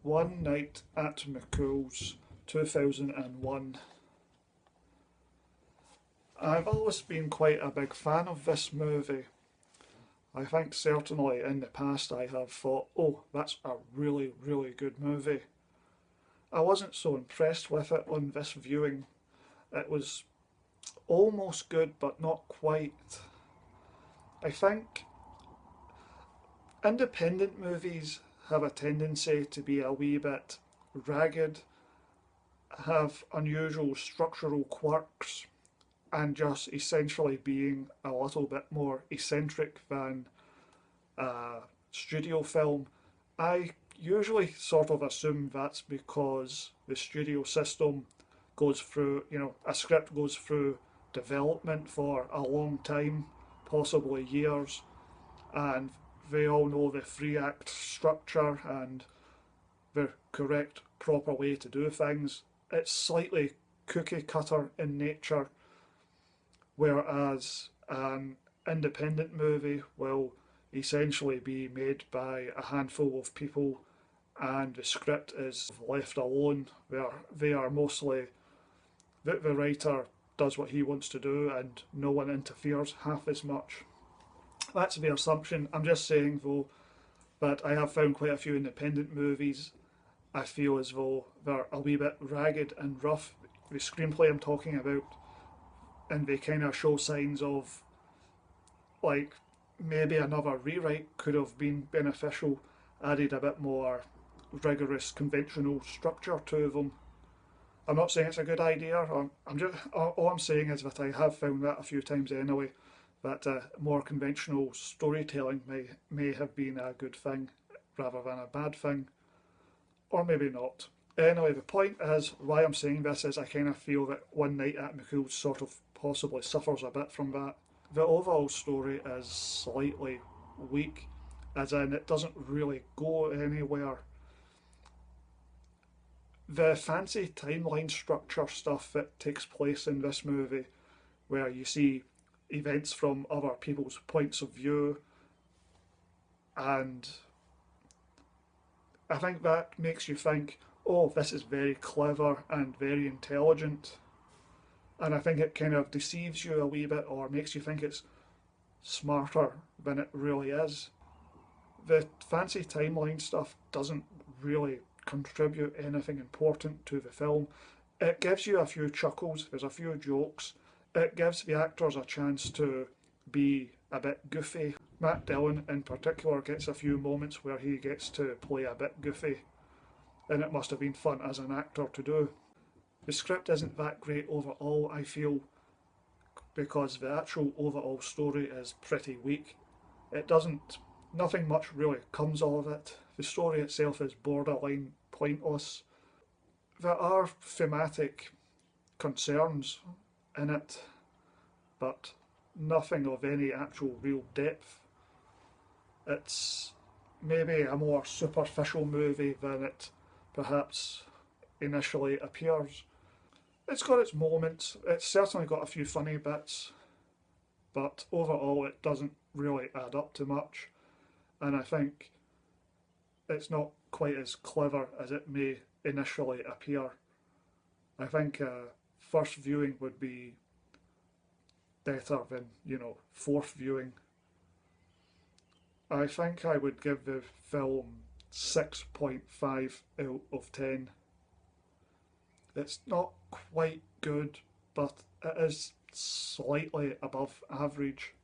One Night at McCool's, 2001. I've always been quite a big fan of this movie. I think certainly in the past I have thought, oh, that's a really, really good movie. I wasn't so impressed with it on this viewing. It was almost good, but not quite. I think independent movies have a tendency to be a wee bit ragged, have unusual structural quirks, and just essentially being a little bit more eccentric than a studio film. I usually sort of assume that's because the studio system goes through, a script goes through development for a long time, possibly years, and they all know the three act structure and the correct, proper way to do things. It's slightly cookie cutter in nature, whereas an independent movie will essentially be made by a handful of people and the script is left alone, where they are mostly the writer does what he wants to do and no one interferes half as much. That's the assumption. I'm just saying though that I have found quite a few independent movies I feel as though they're a wee bit ragged and rough. The screenplay I'm talking about, and they kind of show signs of like maybe another rewrite could have been beneficial, added a bit more rigorous conventional structure to them. I'm not saying it's a good idea. I'm just all I'm saying is that I have found that a few times anyway. That more conventional storytelling may have been a good thing rather than a bad thing, or maybe not. Anyway, the point is why I'm saying this is I kind of feel that One Night at McCool's sort of possibly suffers a bit from that. The overall story is slightly weak, as in it doesn't really go anywhere. The fancy timeline structure stuff that takes place in this movie, where you see events from other people's points of view, and I think that makes you think, oh, this is very clever and very intelligent. And I think it kind of deceives you a wee bit or makes you think it's smarter than it really is. The fancy timeline stuff doesn't really contribute anything important to the film. It gives you a few chuckles, there's a few jokes, it gives the actors a chance to be a bit goofy. Matt Dillon in particular gets a few moments where he gets to play a bit goofy, and it must have been fun as an actor to do. The script isn't that great overall, I feel, because the actual overall story is pretty weak. Nothing much really comes of it. The story itself is borderline pointless. There are thematic concerns in it, but nothing of any actual real depth. It's maybe a more superficial movie than it perhaps initially appears. It's got its moments, it's certainly got a few funny bits, but overall it doesn't really add up to much, and I think it's not quite as clever as it may initially appear. I think first viewing would be better than, fourth viewing. I think I would give the film 6.5 out of 10. It's not quite good, but it is slightly above average.